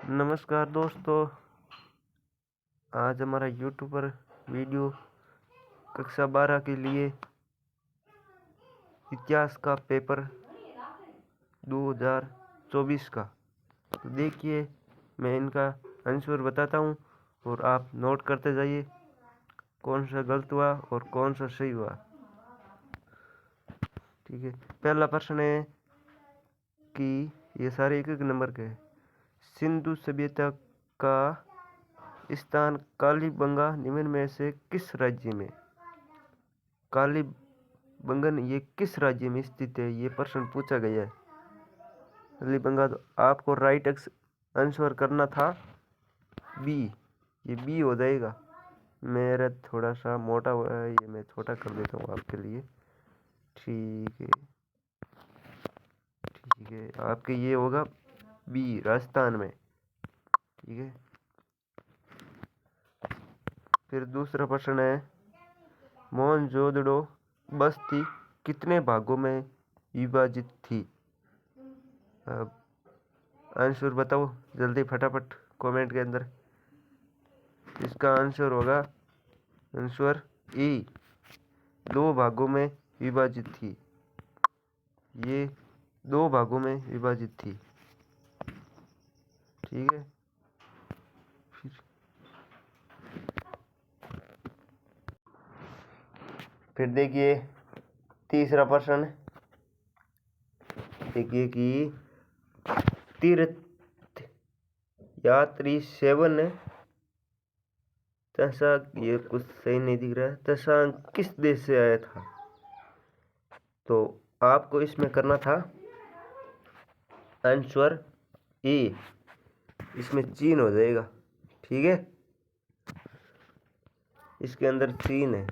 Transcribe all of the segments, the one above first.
नमस्कार दोस्तों, आज हमारा यूट्यूब पर वीडियो कक्षा 12 के लिए इतिहास का पेपर 2024 का। तो देखिए, मैं इनका आंसर बताता हूँ और आप नोट करते जाइए कौन सा गलत हुआ और कौन सा सही हुआ। ठीक है, पहला प्रश्न है कि ये सारे एक नंबर के। सिंधु सभ्यता का स्थान कालीबंगा निम्न में से किस राज्य में? कालीबंगन ये किस राज्य में स्थित है? ये प्रश्न पूछा गया है। कालीबंगा, तो आपको राइट आंसर करना था बी। ये बी हो जाएगा। मेरा थोड़ा सा मोटा हुआ है, ये मैं छोटा कर देता हूँ आपके लिए। ठीक है, ठीक है, आपके ये होगा बी, राजस्थान में। ठीक है, फिर दूसरा प्रश्न है, मोहनजोदड़ो बस्ती कितने भागों में विभाजित थी? अब आंसर बताओ जल्दी फटाफट कमेंट के अंदर। इसका आंसर होगा आंसर ए, 2 भागों में विभाजित थी। ये 2 भागों में विभाजित थी। ठीक है, फिर देखिए तीसरा प्रश्न। देखिए कि तीर्थ यात्री 7 तशाक, ये कुछ सही नहीं दिख रहा है, तशाक किस देश से आया था? तो आपको इसमें करना था आंसर ए, इसमें चीन हो जाएगा। ठीक है, इसके अंदर चीन है।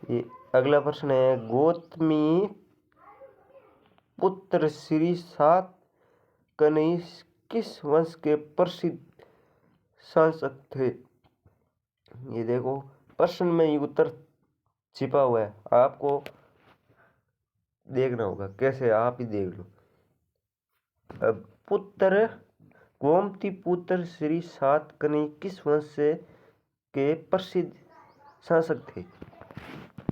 ये अगला प्रश्न है, गौतमी पुत्र श्री सात कन्हई किस वंश के प्रसिद्ध शासक थे? ये देखो प्रश्न में ये उत्तर छिपा हुआ है, आपको देखना होगा। कैसे, आप ही देख लो। अब पुत्र गोमती पुत्र श्री सात कन्हई किस वंश से के प्रसिद्ध शासक थे?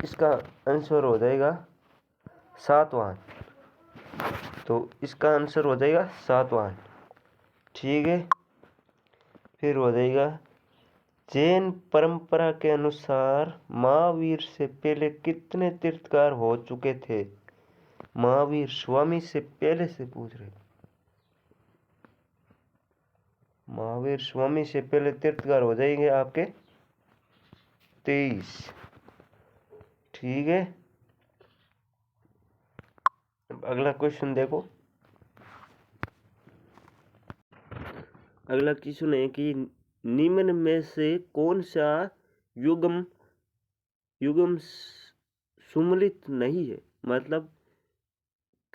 इसका आंसर हो जाएगा सातवाहन। तो इसका आंसर हो जाएगा सातवाहन। ठीक है, फिर हो जाएगा, जैन परंपरा के अनुसार महावीर से पहले कितने तीर्थंकर हो चुके थे? महावीर स्वामी से पहले से पूछ रहे। महावीर स्वामी से पहले तीर्थंकर हो जाएंगे आपके 23। ठीक है, अगला क्वेश्चन देखो। अगला क्वेश्चन है कि निम्न में से कौन सा युग्म युग्म सम्मिलित नहीं है? मतलब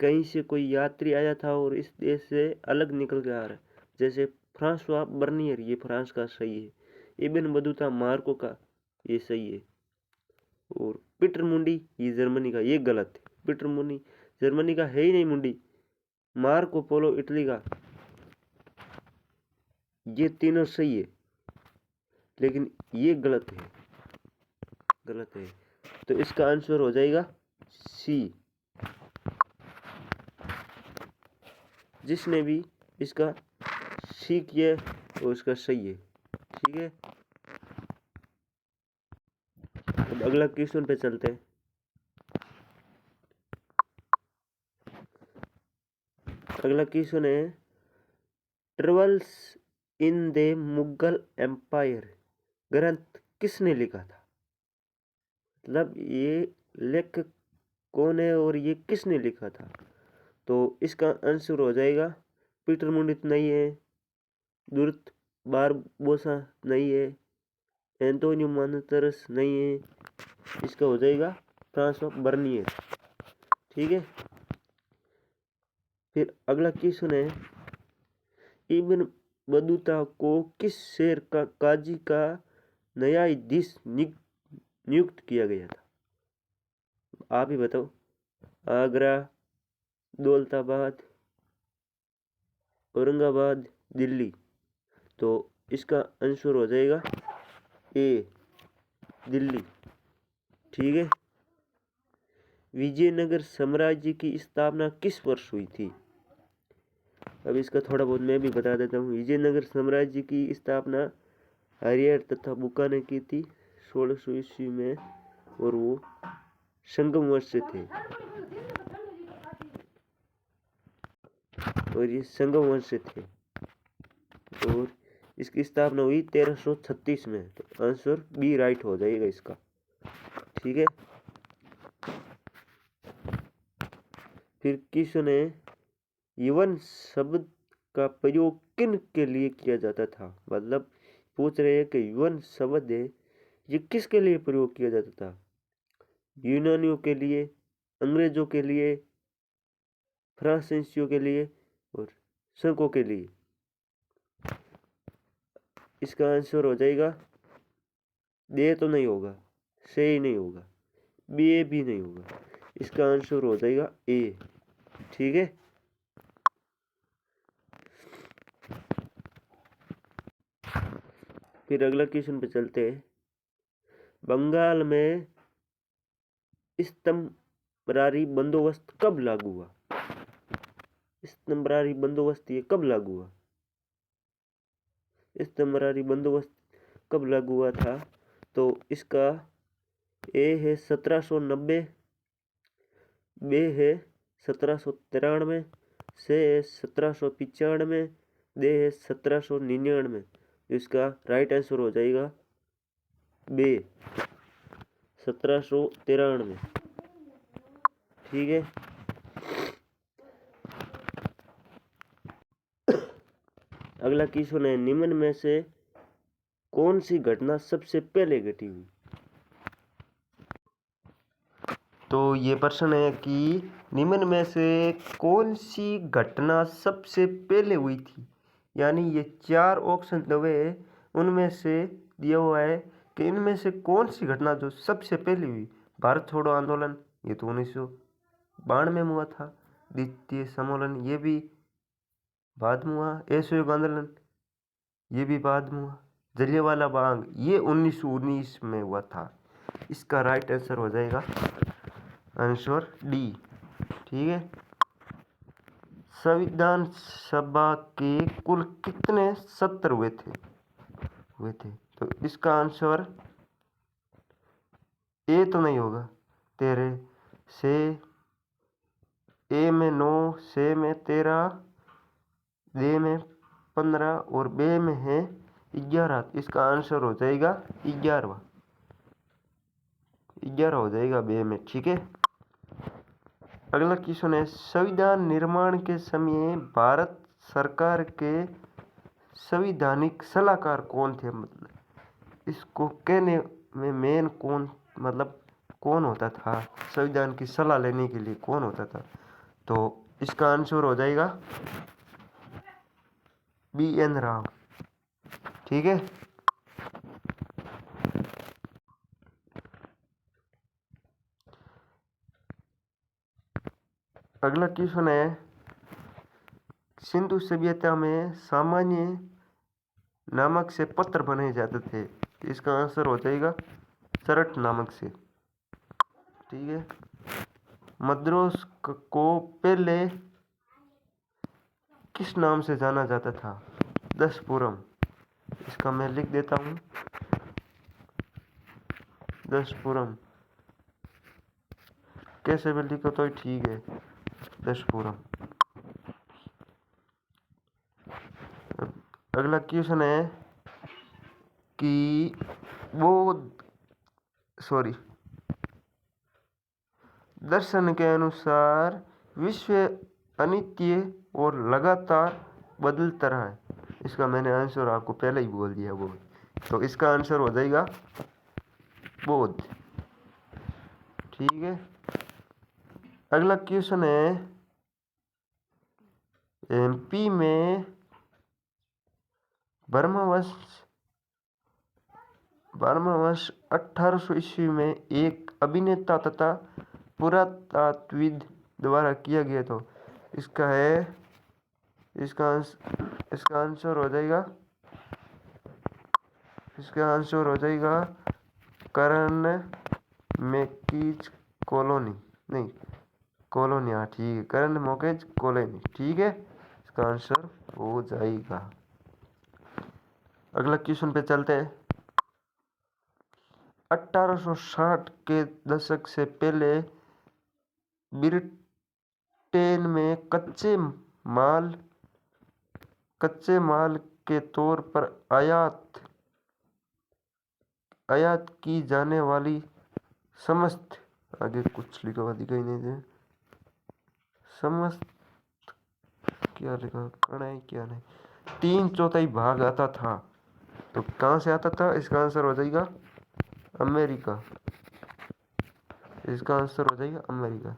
कहीं से कोई यात्री आया था और इस देश से अलग निकल के आ रहा है। जैसे फ्रांसवा बर्नियर, ये फ्रांस का सही है। इब्न बतूता मार्को का, ये सही है। और पीटर मुंडी ये जर्मनी का, ये गलत है। पीटर मुंडी जर्मनी का है ही नहीं। मुंडी मार्को पोलो इटली का, ये तीनों सही है, लेकिन ये गलत है, गलत है। तो इसका आंसर हो जाएगा सी। जिसने भी इसका सी किया वो इसका सही है। ठीक है, अब अगला क्वेश्चन पे चलते हैं। अगला क्वेश्चन है, travels in the Mughal empire ग्रंथ किसने लिखा था? मतलब ये लेखक कौन है और ये किसने लिखा था? तो इसका आंसर हो जाएगा, पीटर मुंडित नहीं है, दुर्त बारबोसा नहीं है, एंटोनियो मानतरस नहीं है। इसका हो जाएगा फ्रांसवा बर्नियर। ठीक है, फिर अगला क्वेश्चन है, इब्न बतूता को किस शहर का काजी का न्यायाधीश नियुक्त किया गया था? आप ही बताओ। आगरा, दौलताबाद, औरंगाबाद, दिल्ली। तो इसका आंसर हो जाएगा ए, दिल्ली। ठीक है। विजयनगर साम्राज्य की स्थापना किस वर्ष हुई थी? अब इसका थोड़ा बहुत मैं भी बता देता हूँ। विजयनगर साम्राज्य की स्थापना हरियर तथा बुका ने की थी 1600 ईस्वी में, और वो संगम वंश से थे, और ये संगम वंश से थे, और इसकी स्थापना हुई 1336 में। तो आंसर बी राइट हो जाएगा इसका। ठीक है। फिर किसने यवन शब्द का प्रयोग किन के लिए किया जाता था? मतलब पूछ रहे हैं कि यवन शब्द है ये किसके लिए प्रयोग किया जाता था? यूनानियों के लिए, अंग्रेजों के लिए, फ्रांसीसियों के लिए, और संघों के लिए। इसका आंसर हो जाएगा दे तो नहीं होगा, से ही नहीं होगा, बी भी नहीं होगा। इसका आंसर हो जाएगा ए। ठीक है। फिर अगला क्वेश्चन पे चलते हैं। बंगाल में स्तंभरारी बंदोबस्त कब लागू हुआ? स्तंभरारी बंदोबस्त ये कब लागू हुआ? स्तंभरारी बंदोबस्त कब लागू हुआ था? तो इसका ए है 1790, बी है 1793, से है 1795, दे है 1799। इसका राइट आंसर हो जाएगा बी 1793। ठीक है। अगला क्वेश्चन है, निम्न में से कौन सी घटना सबसे पहले घटी हुई? तो ये प्रश्न है कि निम्न में से कौन सी घटना सबसे पहले हुई थी, यानी ये 4 ऑप्शन दिए हैं, उनमें से दिया हुआ है कि इनमें से कौन सी घटना जो सबसे पहले हुई। भारत छोड़ो आंदोलन ये तो 1992 में हुआ था। द्वितीय सम्मेलन ये भी बाद में हुआ। असहयोग आंदोलन ये भी बाद में हुआ। जलियांवाला बाग ये 1919 में हुआ था। इसका राइट आंसर हो जाएगा आंसर डी। ठीक है। संविधान सभा के कुल कितने सत्र हुए थे? तो इसका आंसर ए तो नहीं होगा, 13 से, ए में 9, से में 13, दे में 15 और बे में है 11। इसका आंसर हो जाएगा 11 हो जाएगा बे में। ठीक है। अगला क्वेश्चन है, संविधान निर्माण के समय भारत सरकार के संवैधानिक सलाहकार कौन थे? मतलब इसको कहने में मेन कौन होता था? संविधान की सलाह लेने के लिए कौन होता था? तो इसका आंसर हो जाएगा BN राव। ठीक है। अगला क्वेश्चन है, सिंधु सभ्यता में सामान्य नामक से पत्र बनाए जाते थे। इसका आंसर हो जाएगा सरट नामक से। ठीक है। मद्रास को पहले किस नाम से जाना जाता था? दसपुरम। इसका मैं लिख देता हूँ, दसपुरम। कैसे भी लिखो तो ठीक है, दसपुरम। अगला क्वेश्चन है कि दर्शन के अनुसार विश्व अनित्य और लगातार बदलता रहा है। इसका मैंने आंसर आपको पहले ही बोल दिया वो। तो इसका आंसर हो जाएगा बौद्ध। ठीक है। अगला क्वेश्चन है, MP में ब्रह्मवंश 1800 ईस्वी में एक अभिनेता तथा पुरातत्वविद द्वारा किया गया। तो इसका है इसका आंसर हो जाएगा करण मैकीज कॉलोनी, नहीं कॉलोनी, हाँ ठीक है, करण मैकीज कॉलोनी, ठीक है, इसका आंसर हो जाएगा। अगला क्वेश्चन पे चलते हैं। 1860 के दशक से पहले ब्रिटेन में कच्चे माल के तौर पर आयात की जाने वाली समस्त, आगे कुछ लिखा हुआ दिखाई नहीं दे, समस्त क्या लिखा, कणाई क्या नहीं, 3/4 भाग आता था। तो कहाँ से आता था? इसका आंसर हो जाएगा अमेरिका। इसका आंसर हो जाएगा अमेरिका।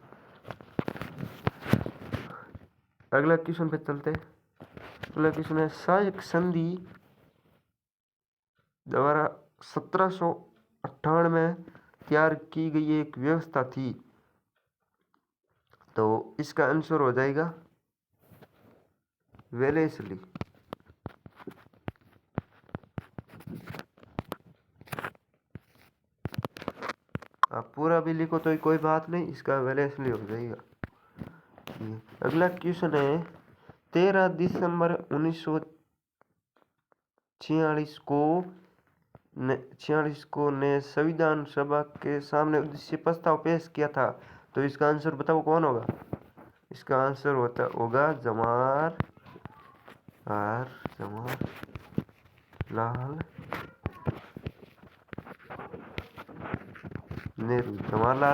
अगला क्वेश्चन पे चलते हैं। अगला क्वेश्चन है, सहायक संधि द्वारा 1758 में तैयार की गई एक व्यवस्था थी। तो इसका आंसर हो जाएगा वेलेस्ली। आप पूरा भी लिखो तो कोई बात नहीं, इसका वेलेस्ली हो जाएगा। अगला क्वेश्चन है, 13 दिसंबर 1946 को ने संविधान सभा के सामने उद्देश्य प्रस्ताव पेश किया था। तो इसका आंसर बताओ कौन होगा? इसका आंसर होगा जवाहरलाल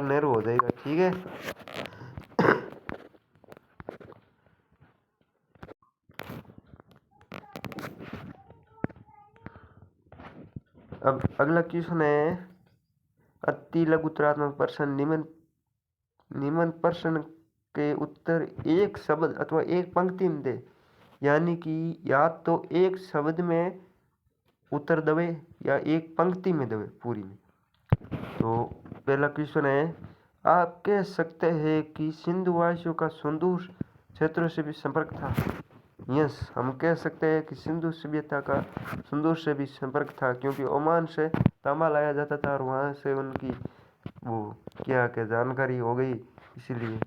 नेहरू हो जाएगा, ठीक है। अब अगला क्वेश्चन है, अति लघुतरात्मक प्रश्न, निम्न प्रश्न के उत्तर एक शब्द अथवा एक पंक्ति में दे। यानी कि या तो एक शब्द में उत्तर देवे या एक पंक्ति में देवे पूरी में। तो पहला क्वेश्चन है, आप कह सकते हैं कि सिंधु वासियों का सुदूर क्षेत्रों से भी संपर्क था। यस, हम कह सकते हैं कि सिंधु सभ्यता का सुदूर से भी संपर्क था, क्योंकि ओमान से तांबा लाया जाता था और वहाँ से उनकी वो क्या जानकारी हो गई, इसीलिए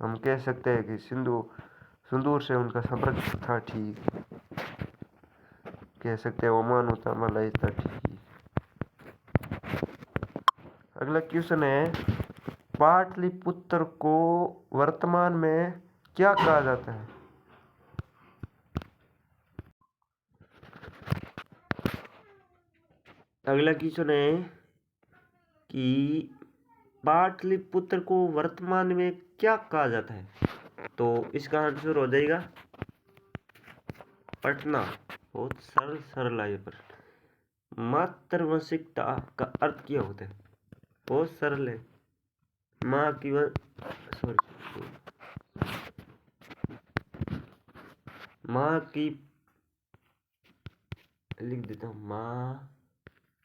हम कह सकते हैं कि सुदूर से उनका संपर्क था, ठीक कह सकते हैं ओमान और तांबा लाया था, ठीक। अगला क्वेश्चन है, पाटलिपुत्र को वर्तमान में क्या कहा जाता है? अगला क्वेश्चन है कि पाटलिपुत्र को वर्तमान में क्या कहा जाता है? तो इसका आंसर हो जाएगा पटना। बहुत सरल है ये प्रश्न। मातृवंशिकता का अर्थ क्या होता है? बहुत सरल है। माँ की लिख देता हूँ, माँ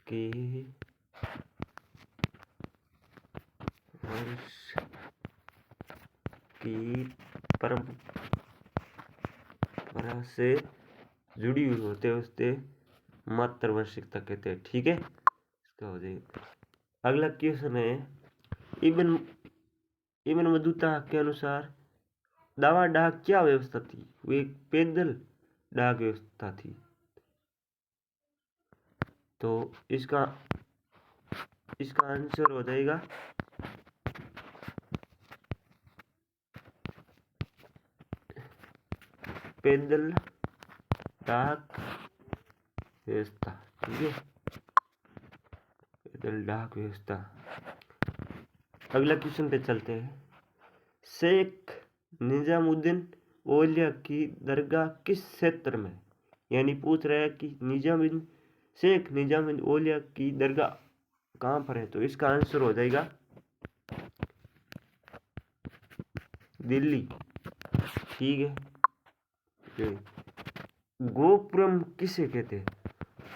की वंश की परंपरा से जुड़ी हुई होते उससे मातृवंशिकता कहते हैं, ठीक है, इसका हो जाएगा। अगला क्वेश्चन है, इब्न बतूता के अनुसार दावा डाक क्या व्यवस्था थी? वो एक पैदल डाक व्यवस्था थी। तो इसका आंसर हो जाएगा पैदल डाक व्यवस्था, ठीक है, पैदल डाक व्यवस्था। अगला क्वेश्चन पे चलते हैं। शेख निजामुद्दीन औलिया की दरगाह किस क्षेत्र में? यानी पूछ रहा है कि शेख निजामुद्दीन औलिया की दरगाह कहाँ पर है? तो इसका आंसर हो जाएगा दिल्ली, ठीक है। गोपुरम किसे कहते हैं?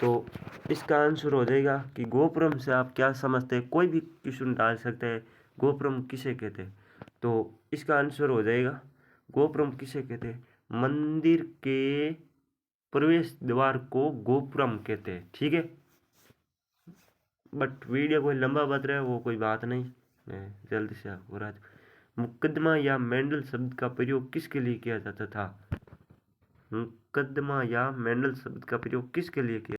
तो इसका आंसर हो जाएगा कि गोपुरम से आप क्या समझते हैं, कोई भी क्वेश्चन डाल सकते हैं। गोपुरम किसे कहते हैं? तो इसका आंसर हो जाएगा गोपुरम किसे कहते हैं? मंदिर के प्रवेश द्वार को गोपुरम कहते हैं। ठीक है, बट वीडियो कोई लंबा बत रहा है, वो कोई बात नहीं, मैं जल्दी से आपको बता दूं। मुकदमा या मेंडल शब्द का प्रयोग किसके लिए किया जाता था? मुकदमा या मेंडल शब्द का प्रयोग किसके लिए किया